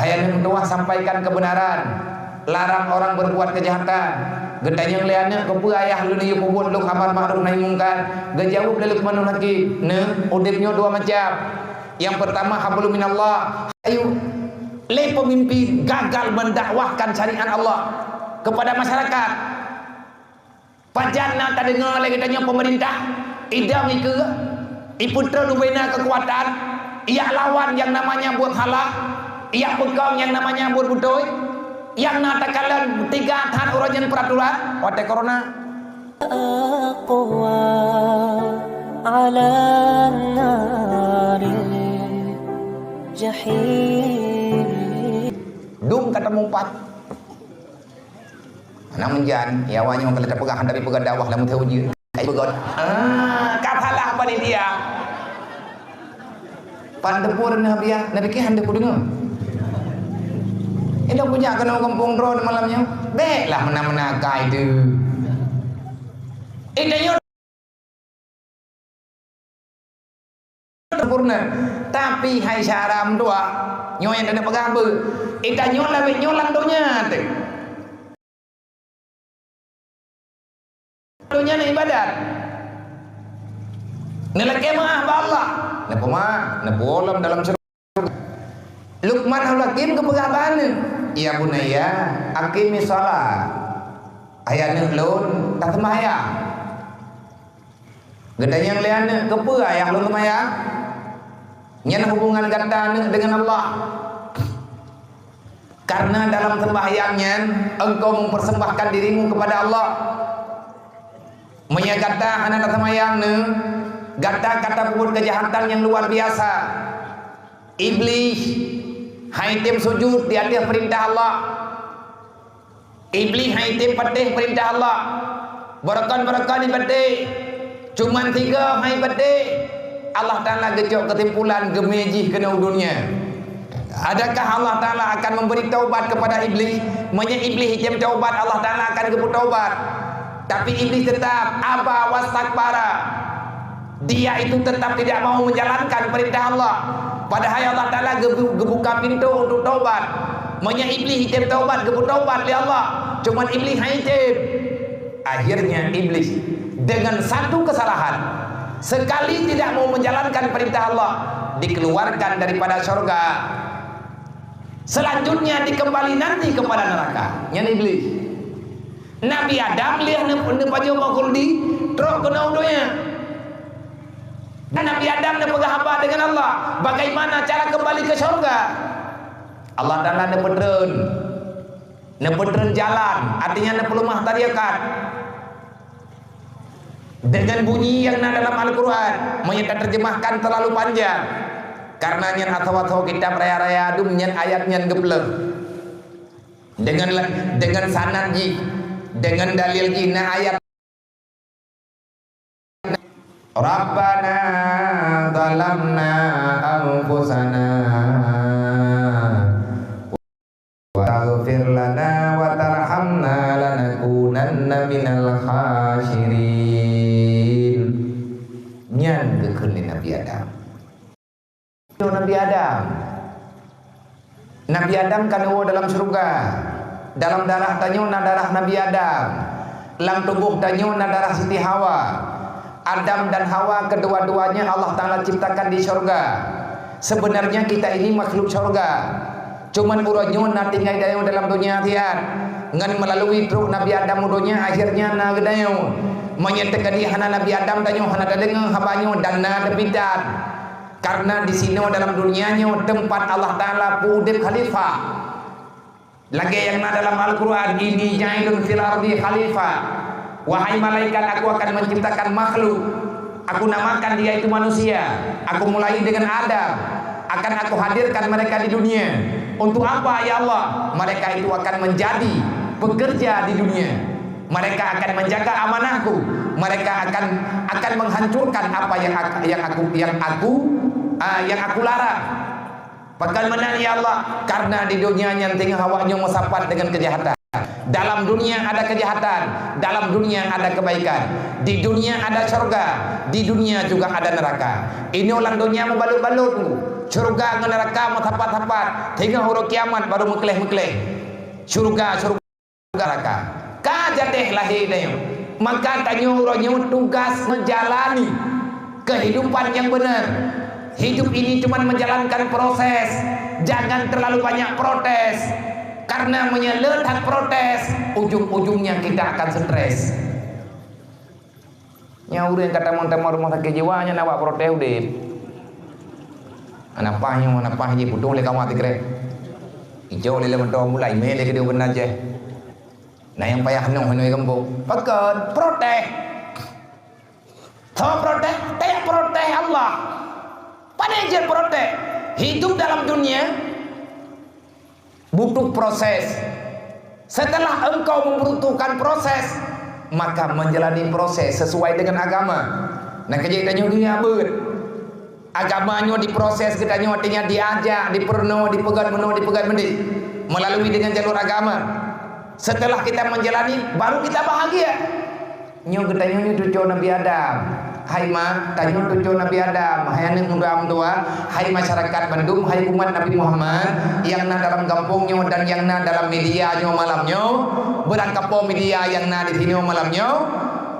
Hayang tua sampaikan kebenaran, larang orang berbuat kejahatan. Gedanya ngeliatnya kepu ayah lu ni kubun lu amar ma'ruf nahi mungkar. Gejawab dari Luqmanul Hakim. Udipnya dua macam. Yang pertama hablum minallah. Ayo le pemimpin gagal mendakwahkan syariat Allah kepada masyarakat. Pajana tak dengar lagi tanya pemerintah. Idam ke iputra lubena kekuatan. Ia lawan yang namanya buat halal. Ia pegang yang namanya buat budoy. Yang natakalan tiga tahan urusan peraturan. Wate corona. Aqwa ala naril jahim. Dum kata mumpat. Anak menjan, ya awalnya kalau kita pegang dari pegang dakwah lamun teu uji. Ai pegot. Katalah pada dia. Pandepur nabi ya, nabi ke hande kudengar. Ini punya kena kampung drone malamnya. Baiklah menang-menang itu. Ini sempurna. Tapi hai syaram dua. Nyoy yang ada pegang ber. Ita nyola be nyolang donya tu. Donya ni ibadat. Nilai kemah ba Allah. Napa mah, napa olam dalam surga. Luqman Al-Hakim kepegaban. Ya bunaya, aqimi shalah. Ayat lun tak sembahyang. Gedanya ngelian kepe ayah lun sembahyang. Nyen hubungan kata dengan Allah. Karena dalam sembahyangnya engkau mempersembahkan dirimu kepada Allah. Menyagata anak sembahyang ne, kata-kata pun kejahatan yang luar biasa. Iblis hai tim sujud di atas perintah Allah. Iblis hai tim patih perintah Allah. Barakan-barakan ibadih. Cuman tiga hai ibadih. Allah Ta'ala gejok kesimpulan gemejih kena dunia. Adakah Allah Ta'ala akan memberi taubat kepada iblis? Menya iblis hijam taubat, Allah Ta'ala akan gebut taubat. Tapi iblis tetap aba wastakbara. Dia itu tetap tidak mau menjalankan perintah Allah. Padahal Allah Ta'ala gebuka pintu untuk taubat. Menya iblis hijab taubat, gebut taubat oleh Allah. Cuman iblis hijab. Akhirnya iblis dengan satu kesalahan, sekali tidak mau menjalankan perintah Allah, dikeluarkan daripada surga. Selanjutnya dikembali nanti kepada neraka. Yang iblis. Nabi Adam lihat nepaju makuldi, terus kena undunya. Dan Nabi Adam nak berhaba dengan Allah. Bagaimana cara kembali ke surga? Allah Ta'ala nepedren jalan. Artinya nepelumah tariakat. Dengan bunyi yang dalam Al-Quran. Menyata terjemahkan terlalu panjang. Karena nyen atau kitab raya-raya adum nyen ayat nyen geblek. Dengan sanad ji. Dengan dalil ji na ayat. Rabbana zalamna anfusana wa taghfir lana wa tarhamna lanakunanna minal khasirin. Nyan gekeun Nabi Adam. Nabi Adam kan dalam surga. Dalam darah tanyona darah Nabi Adam. Dalam tubuh tanyona darah Siti Hawa. Adam dan Hawa kedua-duanya Allah Ta'ala ciptakan di surga. Sebenarnya kita ini makhluk surga. Cuman uranyona tinggal dalam dunia tiar. Ngan melalui truk Nabi Adam udonya akhirnya na gedayo. Menyatakan di hana Nabi Adam tanyo hana dadengang habanyo dan na depitan. Karena di sini dalam dunianya tempat Allah Ta'ala pudip khalifah. Lagi yang dalam Al-Quran ini jailun fil ardi khalifah. Wahai malaikat, aku akan menciptakan makhluk. Aku namakan dia itu manusia. Aku mulai dengan Adam. Akan aku hadirkan mereka di dunia. Untuk apa ya Allah? Mereka itu akan menjadi pekerja di dunia. Mereka akan menjaga amanahku. Mereka akan menghancurkan apa yang aku larang. Bagaimana ya Allah? Karena di dunia yang tinggal hawanya musapat dengan kejahatan. Dalam dunia ada kejahatan, dalam dunia ada kebaikan. Di dunia ada surga, di dunia juga ada neraka. Ini orang dunia membalut-balut. Surga dengan neraka matapat-tapat. Hingga huruf kiamat baru mekeleh-mekeleh. Surga neraka. Kajateh lahir dia. Maka tanya orangnya tugas menjalani kehidupan yang benar. Hidup ini cuma menjalankan proses. Jangan terlalu banyak protes. Karena menyeletak protes, ujung-ujungnya kita akan stres. Nyaur yang kata montemor rumah sakit jiwanya nak buat protes udip. Anak pah je putung le kawat kere. Hijau le mentong mulai mele ke dia benar je. Nah yang payah nong hanoi gembo. Pakat protes. Tho protes, tak protes Allah. Pada je protes. Hidup dalam dunia butuh proses. Setelah engkau membutuhkan proses, maka menjalani proses sesuai dengan agama. Nah kejadiannya dunia ber. Agamanya diproses, kitanya artinya diajak, diperno, dipegat mendi melalui dengan jalur agama. Setelah kita menjalani, baru kita bahagia. Nyo kitanya cucu Nabi Adam. Hai ma, tanya cucu Nabi Adam. Hai anak muda tua, hai masyarakat Bandung, hai umat Nabi Muhammad yang na dalam kampungnya dan yang na dalam medianya malamnya, berangkapo media yang na di sini malamnya.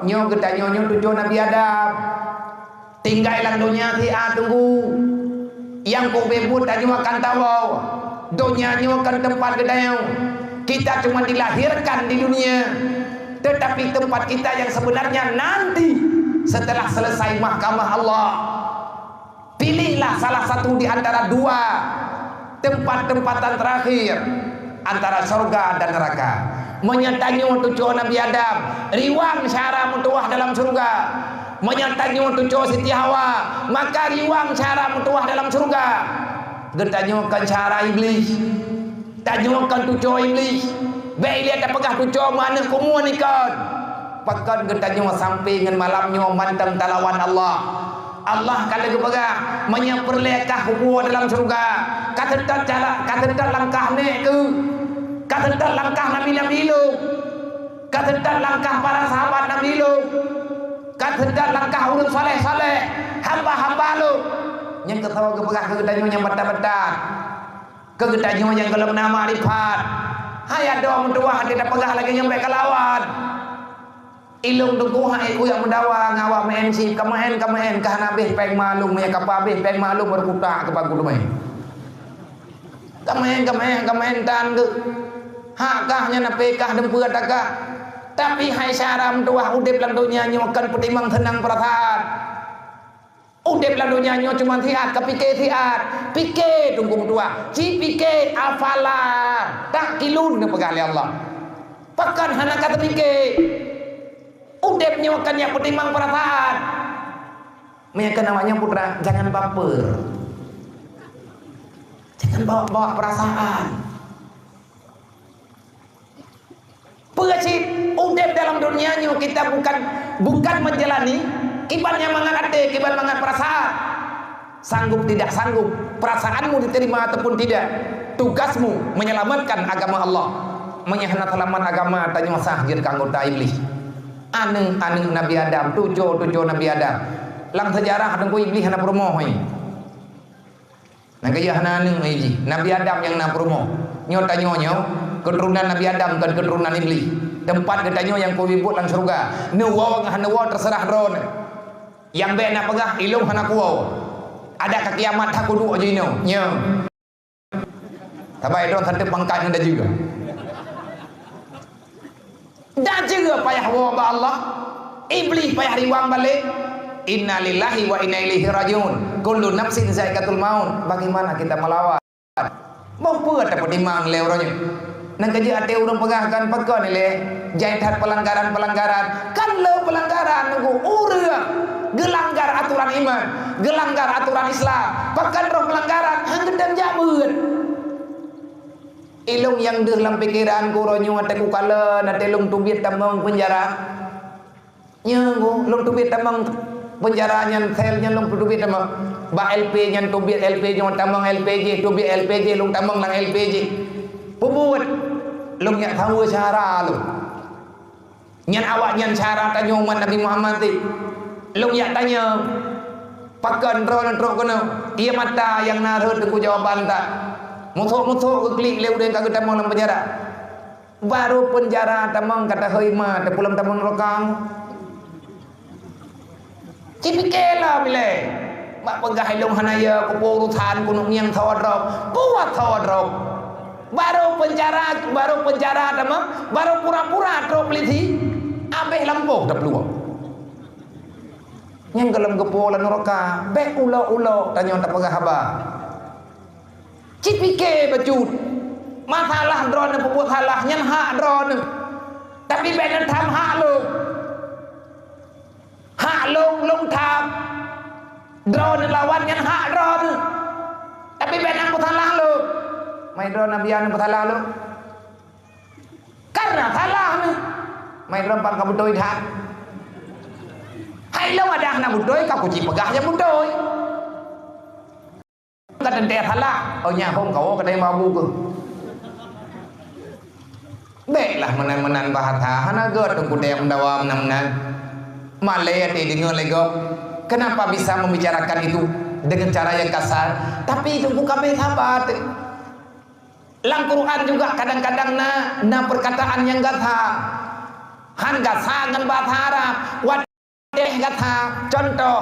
Nyo kitanya cucu Nabi Adam. Tinggal dunia si a tunggu yang kau bebut tadi makan tahu dunianya akan tempat gedayau. Kita cuma dilahirkan di dunia, tetapi tempat kita yang sebenarnya nanti setelah selesai mahkamah Allah. Pilihlah salah satu di antara dua tempat-tempatan terakhir antara surga dan neraka. Menyertanya untuk Nabi Adam riwang syara mutuah dalam surga. Menyertanya untuk Siti Hawa, maka riwang cara mutuah dalam surga. Getanyakan cara iblis, tanyakan tujuh iblis. Baik lihat apakah tujuh mana komunikan. Pakat getanya sampai dengan malamnya mantang talawan Allah. Allah kalau kepegah menyeperlekah hukum dalam surga. Kata langkah nek ke, kata langkah Nabi lu, kata langkah para sahabat Nabi lu. Kata langkah urut saleh hamba lu yang ketawa kepegah kegedanyo yang betat-betat kegedanyo yang gelem nama arifat hayat doa mendoa tidak pegah lagi nyampe kelawan ilung tunggu hai ku yang mendawa ngawak mensi kamahen kahana beh peng malung me kapabeh peng malung berkuta ke bagu dumai kamahen tan ke hakahnya napekah dempeur takah. Tapi hai syaram doa udip lang dunia nyo kan pedimang tenang perasaan. Udip lang dunia nyo cuma tiat kepike tiat. Pike tunggu dua. Si pike afala tak kilun pegali Allah. Pakan hana kata pike. Udip nyo kan yang pedimang perasaan. Mereka namanya putra jangan baper. Jangan bawa perasaan. Pengasih udep dalam dunianya kita bukan menjalani kibatnya mangat ate, kibat mangat perasaan. Sanggup tidak sanggup, perasaanmu diterima ataupun tidak. Tugasmu menyelamatkan agama Allah. Menyelamatkan selamat agama tanya sahjir anggota iblis. Aneng Nabi Adam, tujuh Nabi Adam. Lang sejarah ada iblis hana promo hoi. Nah kaya hana Nabi Adam yang na promo. Nyota nyonyo keturunan Nabi Adam dan keturunan iblis. Tempat katanya yang kau ibut lang surga. Nuwang hanawa terserah ron. Yang be nak pegah ilung hana kuau. Ada ke kiamat aku dua je no. Nyo. Tapi ron satu pangkat ada juga. Dan juga payah wa Allah. Iblis payah riwang balik. Inna lillahi wa inna ilaihi rajiun. Kullu nafsin zaikatul maut. Bagaimana kita melawan? Mampu ada pedimang leuranya. Nang kerja ate urang pegahkan pakai ni le. Jaitat pelanggaran kan le pelanggaran nunggu urang. Gelanggar aturan iman, gelanggar aturan Islam. Pakan roh pelanggaran hanggedan jabeun. Ilung yang dalam pikiran kuronyo ate ku kalen ate lung tubit tamang penjara. Nyengu lung tubit tamang penjara nyan sel nyan lung tubit tamang ba LP nyan tubit LP nyan tamang LPG tubit LPG lung tamang lang LPG. Pembuat lung nya tahu cara lu. Nyan awak nyan cara tanya umat Nabi Muhammad ti. Lung yak tanya pakan drone truk kono ia mata yang narut ku jawaban tak musuh-musuh klik leu dengan kagak tamang dalam penjara baru penjara tamang kata heima te pulang tamang rokang cipikela bile mak pegah long hanaya ku urusan kuno yang tawadrok buat tawadrok baru penjara tamang baru pura-pura truk polisi abeh lampu dah peluang yang dalam gepolan neraka bek ulo tanya tak pegah haba cipike bacut masalah drone pembuat salah nyan hak drone tapi benan tham hak long tham drone lawan nyan hak drone tapi benan pun salah lo main drone nabian pun salah lo karena salah ni main drone pang kamu doi tak hai lo ada anak budoi kau kuci pegahnya budoi kadang dia salah ở nhà không có cái đây mau bu cơ baiklah menan bahasa hana god ku dem dawam namnan Malaya dengar lego kenapa bisa membicarakan itu dengan cara yang kasar tapi itu bukan sahabat lang Quran juga kadang-kadang na perkataan yang gatha han gatha dengan bahasa Arab gatha contoh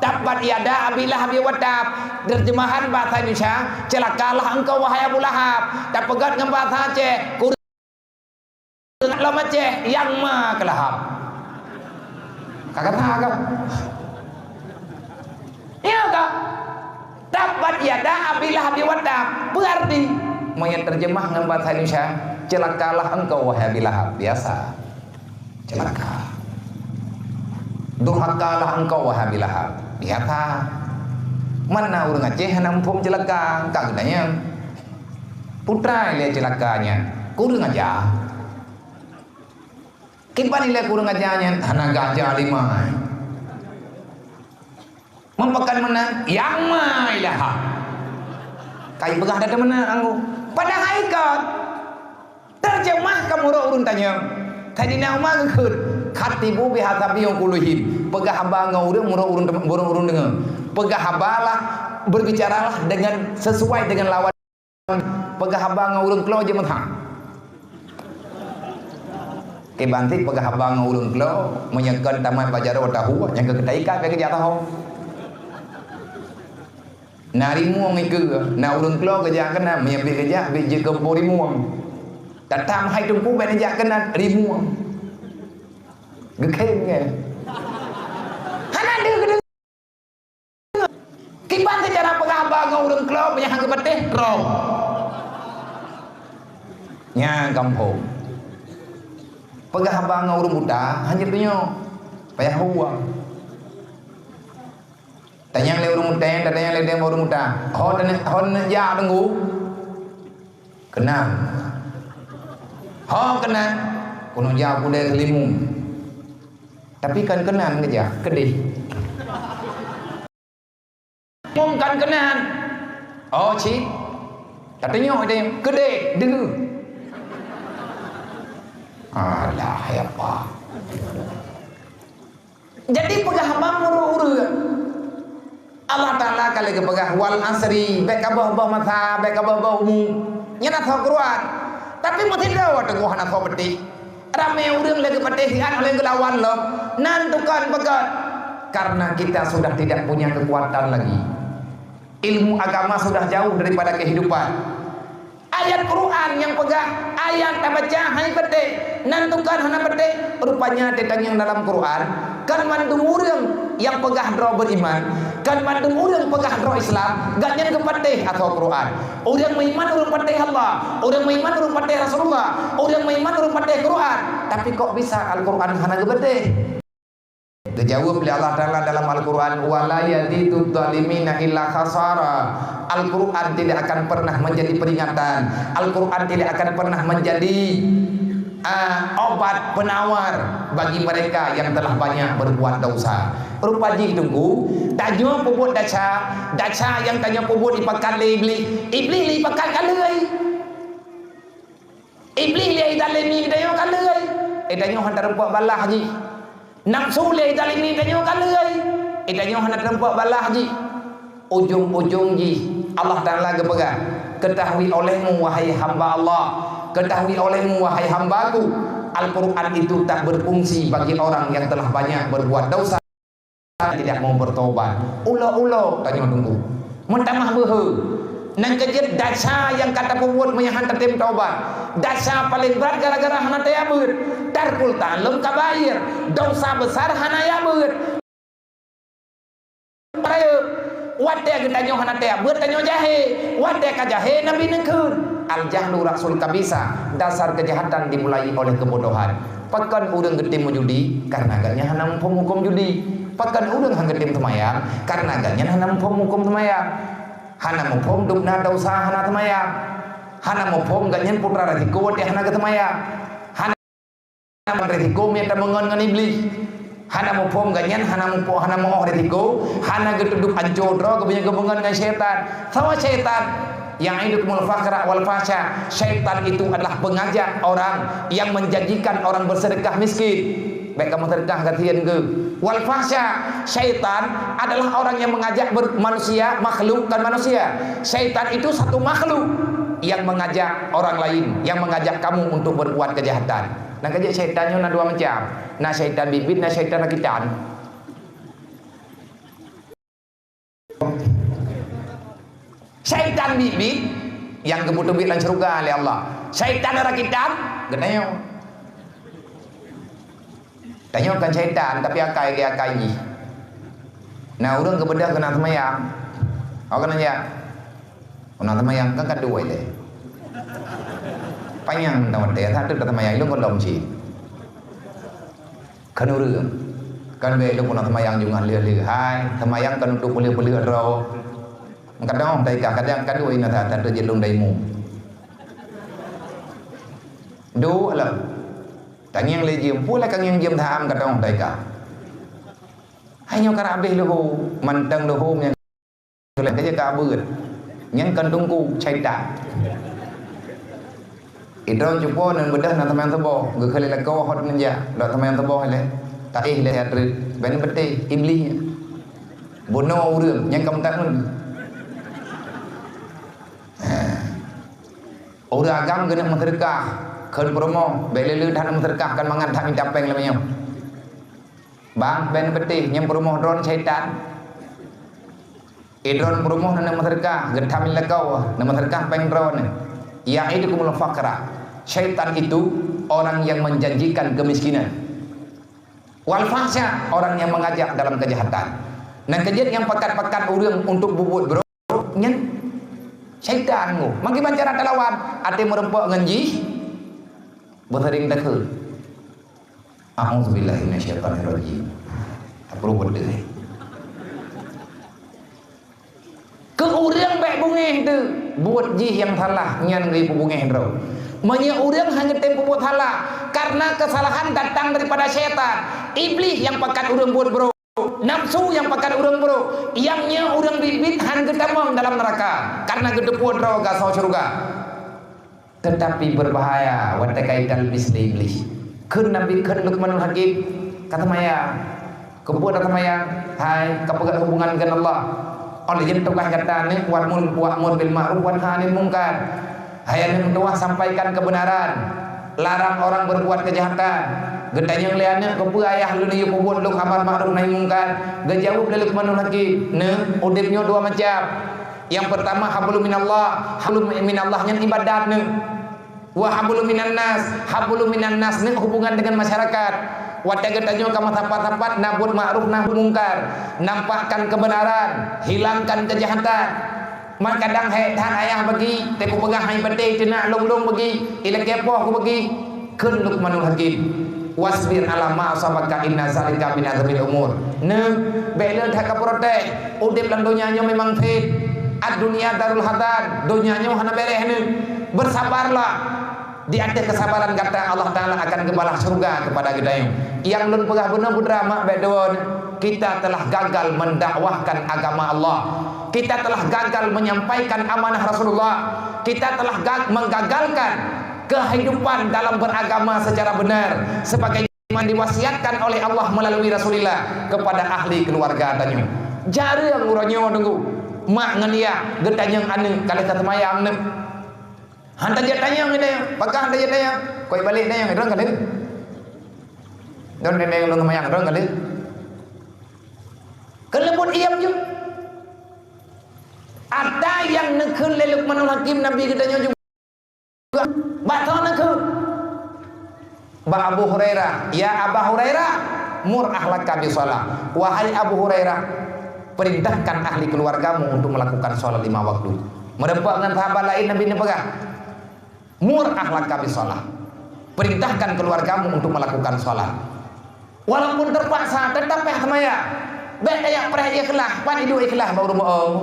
dapat iada abilah biwadab terjemahan bahasa Indonesia celakalah engkau wahai Abu Lahab dan pegat dengan bahasa Aceh kurang lama Aceh yang ma kelahap kagak ya kak dapat iada abilah biwadab berarti mau terjemah dengan bahasa Indonesia celakalah engkau wahai Abu Lahab biasa celaka durhakalah engkau wahai Abu Lahab biasa mana orang Aceh hendak pun celaka kagetnya putra ile celakanya kurang aja kipan ile kurang ajanya hana gajah lima mempakan mana yang ma ilaha kai begah ada mana anggu pada haikat terjemah kamu urun tanya tadi nama ngekut khatibu bihasabi yang kuluhim pegah hamba ngau urun dengan pegah habalah berbicaralah dengan sesuai dengan lawan pegah haba ngurung klo je mentah ke bantik pegah haba ngurung klo menyekan taman pajaro tahu yang ke kedai ka ke jatah nari muang ikeu na urung klo kerja kena menyepi kerja biji ke pori muang datang hai tungku ben jak kena rimuang gekeng ke hana de kiban cara pegahaba ngurung klo yang ke beteh rong nya kampung pegahaba ngurung buta hanya tunyo payah huang tanyang le urung muta tanyang le dem urung muta hon ya tunggu kenal kena kuno ja kude kelimung tapi kan kenan kerja kedih mungkan kenan oh cik katanya ada yang gede dengar alah ya apa jadi pegah bang uru-uru Allah Ta'ala kali ke pegah wal asri baik abah-abah masa baik abah-abah umum nyana thau Quran tapi mesti dawa teguh anak thau peti ramai urang lagi peti kan oleh gelawan lo nantukan pegat karena kita sudah tidak punya kekuatan lagi ilmu agama sudah jauh daripada kehidupan ayat Quran yang pegah ayat tak baca hai peti nantukan hana peti rupanya tentang yang dalam Quran kan mandung urang yang pegah dro beriman kan mandung urang pegah dro Islam gak nyen ke peti atau Quran urang beriman urang peti Allah urang beriman urang peti Rasulullah urang beriman urang peti Quran tapi kok bisa Al-Quran hana ke peti dijawab oleh Allah Ta'ala dalam Al-Quran wala yazidu dhalimina illa khasara Al-Quran tidak akan pernah menjadi peringatan Al-Quran tidak akan pernah menjadi obat penawar bagi mereka yang telah banyak berbuat dosa rupaji tunggu tanya puput daca yang tanya puput dipakan iblis dipakan kalai iblis li dalemi dayo kalai dayo hantar buat balah haji nafsu le dalimi tanyo kalai Idanyo hana tempat balah ji. Ujung-ujung ji Allah Ta'ala gepegang. Ketahui olehmu wahai hamba Allah, ketahui olehmu wahai hambaku, Al-Quran itu tak berfungsi bagi orang yang telah banyak berbuat dosa, tidak mau bertobat. Ulo-ulo tanya tunggu. Mentamah behe. Nang kejut dasar yang kata pembuat menyahan tertim taubat. Dasar paling berat gara-gara hana tayabut. Tarkul ta'lum kabair. Dosa besar hana yabut. Wate gedanyo hana tayabut tanyo jahe. Wate ka jahe nabi nengkeun. Al-jahlu rasul kabisa. Dasar kejahatan dimulai oleh kebodohan. Pakan urang getim judi karena agaknya hana hukum judi. Pakan urang hang getim temayang karena agaknya hana hukum temayang. Hana mupom dukna dosa hana temayang. Hana mupom ganyan putra ratiko wate hana ketemayang. Hana ratiko meta mengon ngan iblis. Hana mupom ganyan hana mau ratiko hana geduduk ancodro kebanyakan kebengan ngan syaitan. Sama syaitan yang idukmul fakra wal fasya. Syaitan itu adalah pengajak orang yang menjanjikan orang bersedekah miskin. Baik kamu sedekah katian ke wal fasya. Syaitan adalah orang yang mengajak manusia, makhluk kan manusia. Syaitan itu satu makhluk yang mengajak orang lain, yang mengajak kamu untuk berbuat kejahatan. Nah kejahatan syaitannya ada dua macam. Nah syaitan bibit, nah syaitan rakitan. Syaitan bibit yang kebutuh bilang surga oleh Allah. Syaitan rakitan, geneo. Tanya kan syaitan tapi akai dia akai. Nah urang kebedah kena temayang. Aku kena ya. Kena temayang kan dua ile. Panjang tamat dia satu temayang lu kon lom si. Kan urang. Kan be lu kena temayang jungan lia-lia. Hai, temayang kan untuk beli-beli ro. Kadang dai kadang dua ina ta tu jelung daimu. Dua lah. Tang yang lejim pula kang yang jim tham kadang daika. Hanya kara abih luhu mantang luhu yang le ka ka beut. Yang kandungku syaitan. Idron jupo nan bedah nan teman tebo, ge khale la ko hot nan ja, do teman tebo le. Ta le atrit ben bete iblis. Bono urang yang kam tak mun. Orang agam kena menterkah Khen promo belelu than menterkah kan mangan tak minta peng lemnya. Bang ben beti nyem promo dron syaitan. Idron promo nan menterkah getham lekau nan menterkah peng dron. Ya itu kumul fakra. Syaitan itu orang yang menjanjikan kemiskinan. Wal fahsya orang yang mengajak dalam kejahatan. Nah kejadian yang pekat-pekat urang untuk bubut bro nyen syaitan ngo. Mangki cara lawan ate merempok nganji bertering dakul. A'udzubillahi minasyaitonirrajim. Tak perlu berdeh. Ke urang baik bungeh tu buat jih yang salah nyan ri bungeh ro. Manya urang hanya tempo buat salah karena kesalahan datang daripada syaitan. Iblis yang pekat urang buat bro. Nafsu yang pekat urang bro. Yangnya urang bibit han ketamong dalam neraka karena gedeput ro gasau surga. Tetapi berbahaya wate kaitan iblis. Kun Nabi kun Luqmanul Hakim kata maya kebuat kata maya hai kepegat hubungan dengan Allah. Oleh jen tukah kata ni wa'mur bil ma'ruf wa nahy 'anil munkar. Hayat mendoa sampaikan kebenaran, larang orang berbuat kejahatan. Gedanya liannya kepu ayah lu ni pubun lu amar ma'ruf nahi munkar. Gejauh dari Luqmanul Hakim. Ne udipnya dua macam. Yang pertama hablum minallah, hablum minallahnya ibadat ne. Wa hablum minan nas ni hubungan dengan masyarakat. Wate gedanya ka tapat-tapat nabut ma'ruf nahi munkar. Nampakkan kebenaran, hilangkan kejahatan. Mak kadang than ayah bagi teku pegah hai pete cenah long-long bagi ila kepoh ku bagi keun Luqmanul Hakim. Wasbir ala ma asabaka inna zalika min azmil umur. Ne bela dak ka protek udip lan donyanya memang fit. Ad dunia darul hadar, donyanya hana bereh ne. Bersabarlah. Di atas kesabaran kata Allah Ta'ala akan kebalah surga kepada kita yang lun pegah benar putra mak bedon. Kita telah gagal mendakwahkan agama Allah. Kita telah gagal menyampaikan amanah Rasulullah. Kita telah menggagalkan kehidupan dalam beragama secara benar. Sebagai diwasiatkan oleh Allah melalui Rasulullah kepada ahli keluarga tanya. Jarang urangnya tunggu. Mak ngan dia getanyang anu kali tatmayang ne. Hanta je tanyang dia, pakah hanta je tanyang. Koi balik tanyang orang kali. Don dene ulun mayang orang kali. Kelebut iam je. Ada yang nekun leluk manul hakim Nabi getanya juga. Batal nekun. Ba Abu Hurairah, ya Abu Hurairah, mur ahlaka bi shalah. Wahai Abu Hurairah, perintahkan ahli keluargamu untuk melakukan sholat 5 waktu. Merempak dengan sahabat lain Nabi ini pegang. Mur ahlaka bi shalah. Perintahkan keluargamu untuk melakukan sholat. Walaupun terpaksa tetap semaya. Baik kayak perah ikhlas, pan hidup ikhlas baru bohong.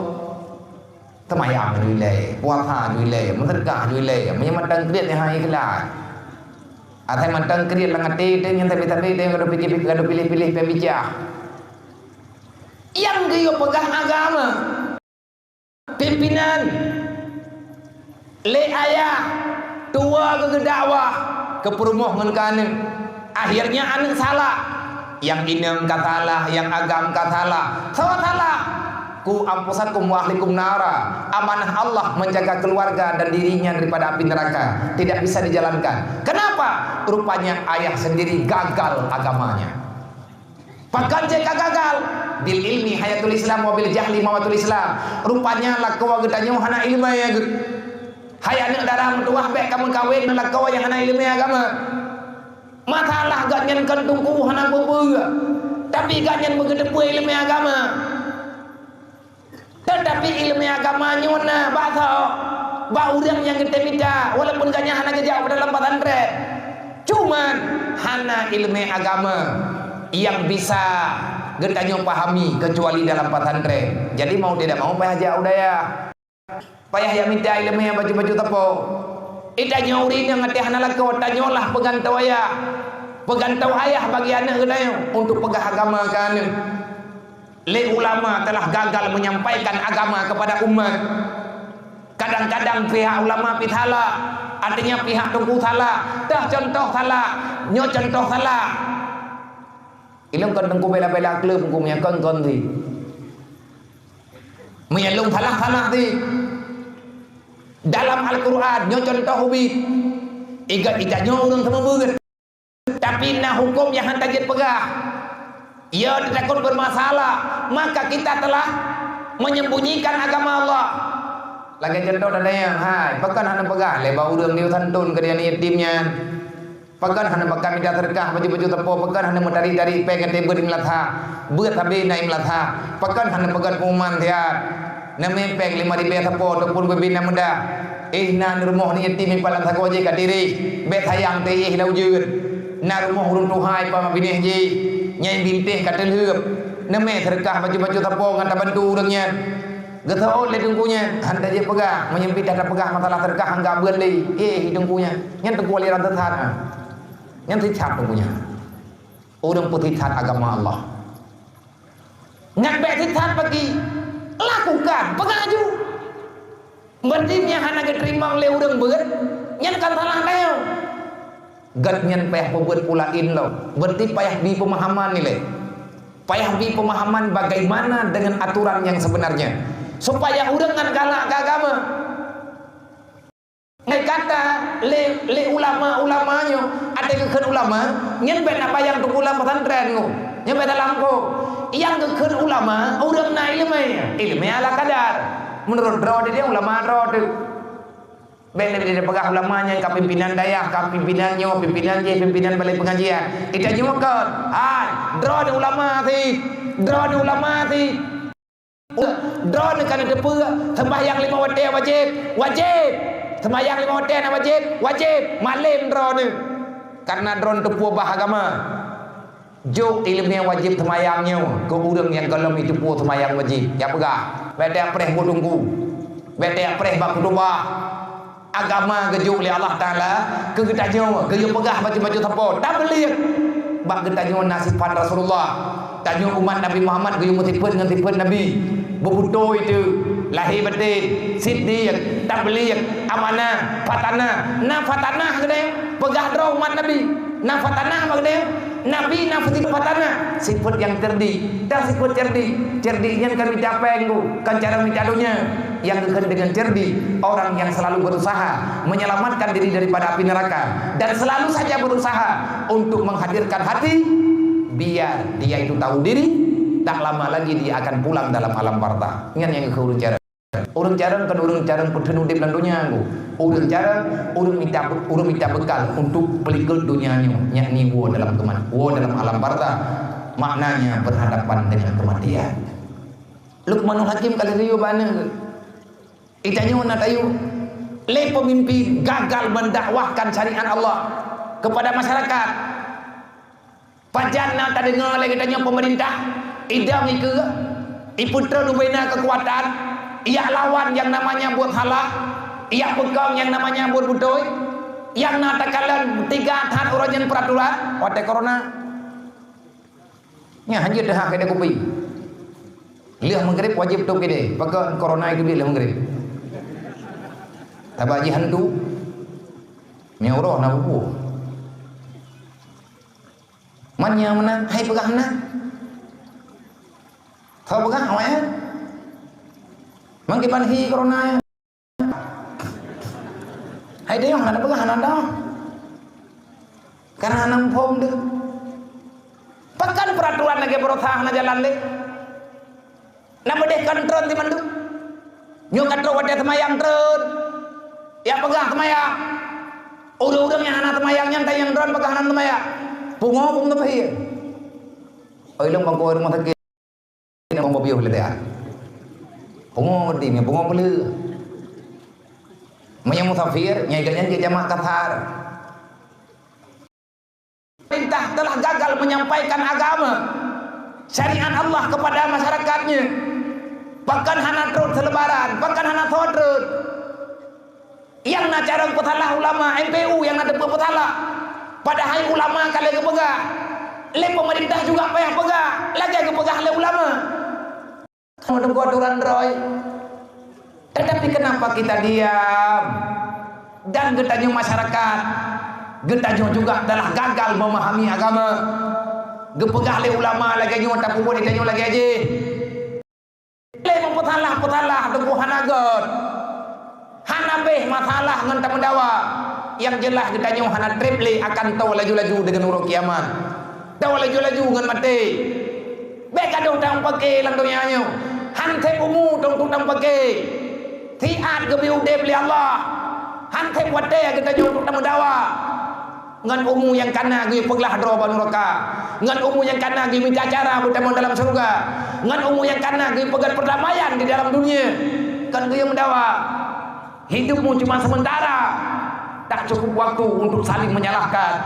Temayang dulu, puasa dulu, mensedekah dulu, menyematkan kriat yang ikhlas. Atau mantang kriat langati dengan tapi dengan kado pilih-pilih pembicara. Yang dia pegang agama, pimpinan, le ayah, tua ke dakwah, ke perumahan kanan. Akhirnya anak salah, yang inem katalah, yang agam katalah, salah. Ku ampusakum wa ahlikum nara. Amanah Allah menjaga keluarga dan dirinya daripada api neraka tidak bisa dijalankan. Kenapa? Rupanya ayah sendiri gagal agamanya. Bahkan jika gagal bil ilmi hayatul Islam wa bil jahli mawatul Islam. Rupanya lakawa gedanya hana ilmu ya. Hayana darah mentuah baik kamu kawin lakawa yang hana ilmu agama. Masalah gak nyen kentungku hana bubur. Tapi gak nyen begedepu ilmu agama. Tetapi ilmu agamanya mana bahasa orang yang kita minta walaupun gaknya hana kejauh dalam pesantren. Cuman hana ilmu agama yang bisa getanya pahami kecuali dalam pesantren. Jadi mau tidak mau payah jauh daya. Payah yang minta ilmu yang baju-baju tepo. Itanya urin yang ngerti hana lako tanyolah pegantau ayah. Pegantau ayah bagi anak getanya untuk pegah agama kan. Le ulama telah gagal menyampaikan agama kepada umat. Kadang-kadang pihak ulama pithala, artinya pihak tunggu salah, dah contoh salah, nyo contoh salah. Ilmu kan tunggu bela-bela klub hukumnya kon thi. Menyelung salah thi. Dalam Al-Quran nyo contoh ubit. Igat nyo orang sama berat. Tapi nah hukum yang hantajit pegah. Ya takut bermasalah, maka kita telah menyembunyikan agama Allah. Lagi contoh adanya, hai, pekan hana pegah, lebar urang dia santun ke dia yatimnya. Pekan hana bakal minta sedekah baju-baju tepo, pekan hana mentari-tari pengen tebur di melatha, beut habis naik melatha. Pekan hana pegan pengumuman tiap. Nama peng 5.000 tepo ataupun bebina muda. Nan rumah ni yatim palang sako je kat diri. Bet sayang teh lau jeun. Na rumah urang tuhai pa binih je. Nyai bintih kata leup neme sedekah baju-baju tapong anta bantu urangnya getau le dengkunya handa je pegah menyempit ada pegah masalah sedekah angga beun deui dengkunya nyen teu kualiran tethat nyen tethat dengkunya urang petithat agama Allah ngan be tethat bagi lakukan pengaju berarti hana geterima le urang beut nyen kan salah leo gat nyen payah pembuat pulain lo berarti payah bi pemahaman nilai payah bi pemahaman bagaimana dengan aturan yang sebenarnya supaya urang kan galak ke agama ngai kata le ulama-ulamanya ada kekeun ulama nyen bet apa yang tung ulama pesantren ngo nyen bet lampu yang kekeun ulama urang na ilmu ala kadar menurut draw dia ulama draw Benda dia pegah ulamanya, ke pimpinan dayah, ke pimpinannya, pimpinan je, pimpinan balai pengajian. Kita juga kan, draw di ulama si, draw di ulama si, draw ni kan ada pura, sembahyang 5 waktu wajib, sembahyang 5 waktu wajib, malam draw ni, karena draw tu puah agama. Jo ilmu yang wajib sembahyangnya, ke urang yang kalau itu puah sembahyang wajib, ya pegah, beda preh budungku, beda preh bak kedua. Agama gejuk oleh Allah Ta'ala ke getanya ke pegah baju-baju tepo tak belik bak getanya nasifan Rasulullah tanya umat Nabi Muhammad ke mutipun dengan tipun Nabi berbuto itu lahir batin siddiq tak belik amanah fatanah na fatanah gede pegah draw umat Nabi na fatanah gede Nabi nafsi patana sifat yang cerdik. Dan sifat cerdik, cerdiknya kan minta penggu, kan cara minta dunia. Yang dengan cerdik, orang yang selalu berusaha menyelamatkan diri daripada api neraka dan selalu saja berusaha untuk menghadirkan hati biar dia itu tahu diri, tak lama lagi dia akan pulang dalam alam barza. Ingat yang ke urang cara. Urang cara kan urang cara penuh di dunia aku. Urang cara urang minta bekal untuk pelikul dunianya, yakni dalam dalam alam barza. Maknanya berhadapan dengan kematian. Luqmanul Hakim kali riyo bana itanya nak tayu le pemimpin gagal mendakwahkan syariat Allah kepada masyarakat. Pajana tak dengar lagi tanya pemerintah idam ke iputra nubena kekuatan ia lawan yang namanya buat halah, ia pegang yang namanya buat budoy, yang natakalan 3 tahun orang yang peraturan pada corona nya hanya dah kena kopi lihat maghrib wajib tu kede pakai corona itu bila maghrib tabaji hantu nyoroh na buku manya mana hai pegah na thau pegah awak mangki panhi corona hai dia nak pegah nanda karena nang pom deh pakan peraturan lagi berotah na jalan le na bede kontrol di mandu nyo kontrol wade temayang tren ya pegah temayang urang-urang yang anak temayang nyantai yang drone pegah anak temayang pungo pung tepi oi long bangko rumah sakit na mau biu le dia pungo di nya pungo pele menyang musafir nyai ganyan ke jamaah kathar perintah telah gagal menyampaikan agama syariat Allah kepada masyarakatnya, bahkan hana terus selebaran, bahkan hana terus yang nak cara petalah ulama MPU yang ada petalah padahal ulama kali ke pegah le pemerintah juga payah pegah lagi ke pegah le ulama kalau aturan roy. Tetapi kenapa kita diam dan getanya masyarakat getanya juga telah gagal memahami agama gepegah le ulama lagi nyu tak pun ditanya lagi aja le mempetalah debu hanagot hanabeh masalah ngan tak mendawa yang jelas getanya hana triple akan tahu laju-laju dengan urang kiamat tahu laju-laju ngan mati be kadung tang pakai lang dunia nyu han te umu tong tang pakai tiat ke biu de beli Allah han te wate getanya tak mendawa ngan umu yang kana gi peglah dro ban neraka ngan umu yang kana gi minta cara bertemu dalam surga ngan umu yang kana gi pegat perdamaian di dalam dunia kan gi mendawa hidupmu cuma sementara tak cukup waktu untuk saling menyalahkan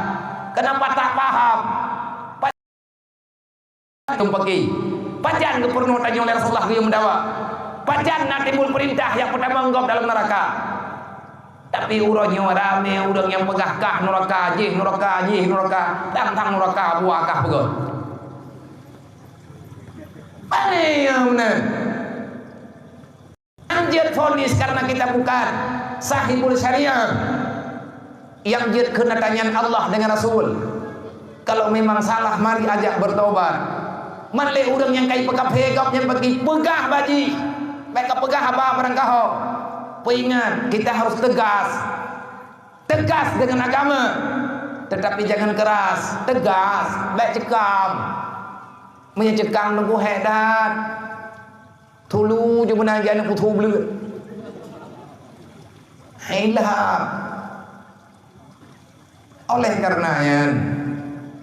kenapa tak paham tung pagi pajan ke perlu tanya oleh Rasulullah gi mendawa pajan nak timbul perintah yang pertama enggap dalam neraka. Tapi urangnya rame urang yang pegah kah neraka jih neraka tang neraka buah kah pegot mana anjir fonis karena kita bukan sahibul syariah yang jid kenatanyan Allah dengan Rasul. Kalau memang salah mari ajak bertobat manle urang yang kai pegah pegapnya pergi pegah baji mereka pegah apa barangkah ingat kita harus tegas dengan agama tetapi jangan keras tegas baik cekam menyecekam nunggu hedat tulu je menagi anak putu belut hailah oleh karenanya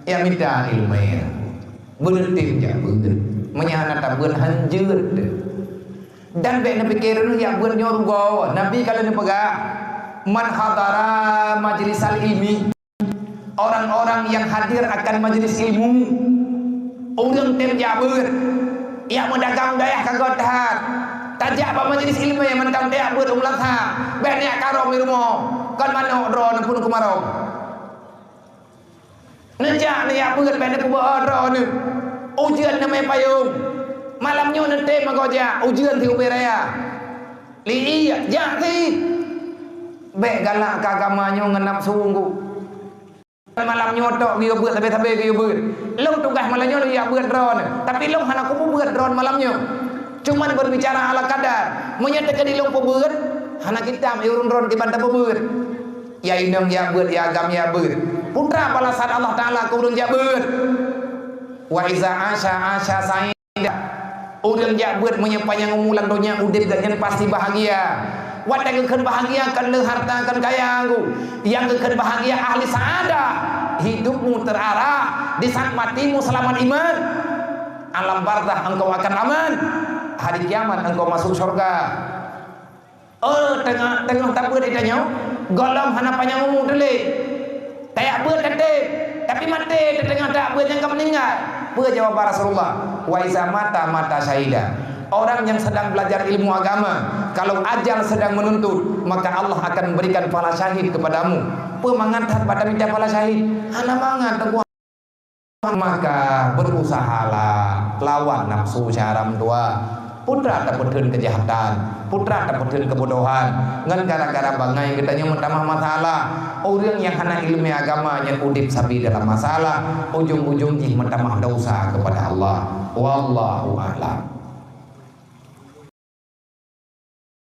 ya minta ilmu benetim ja bener menyana tabun hanjur dan baik nabi kira yang buat nyorgo nabi kalau ni pegah man hadara majlis ilmi orang-orang yang hadir akan majlis ilmu orang tem jabut yang mendagang daya kagak tahan tajak apa majlis ilmu yang mendagang daya buat ulang ha banyak karo mirmo kan mana ron pun kemarau nejak ni ya buat banyak buat ron ujian namanya payung malamnya nanti magoja ujian di uberaya li iya jadi be galak kagamanya ngenap sungguh malam nyotok dia beut tapi dia beut long tugas malamnya lu ya beut drone tapi long hana ku beut drone malamnya cuman berbicara ala kadar menyatakan di long beut hana kita urun drone ki banta beut ya inang ya beut ya agam ya beut putra balasan Allah taala ku urun ya beut wa iza asya saida urun ya beut menyepanyang umulan dunia udip ganyan pasti bahagia wadah keun bahagia kan le harta kan kaya aku yang keun bahagia ahli saadah hidupmu terarah di saat matimu selamat iman alam barzah engkau akan aman hari kiamat engkau masuk surga tengah tak beut ditanya golong hana panjang umur delik kayak beut tapi mati tengah tak beut yang meninggal beut jawab Rasulullah wa iza mata syahida orang yang sedang belajar ilmu agama kalau ajal sedang menuntut maka Allah akan memberikan pahala syahid kepadamu pemangantat pada minta pahala syahid hana mangat maka berusahalah lawan nafsu syaram tua putra terputun kejahatan putra terputun kebodohan ngan gara-gara bangai katanya mentambah masalah orang yang hana ilmu agama yang udip sabi dalam masalah ujung-ujung jih mentambah dosa kepada Allah wallahu a'lam.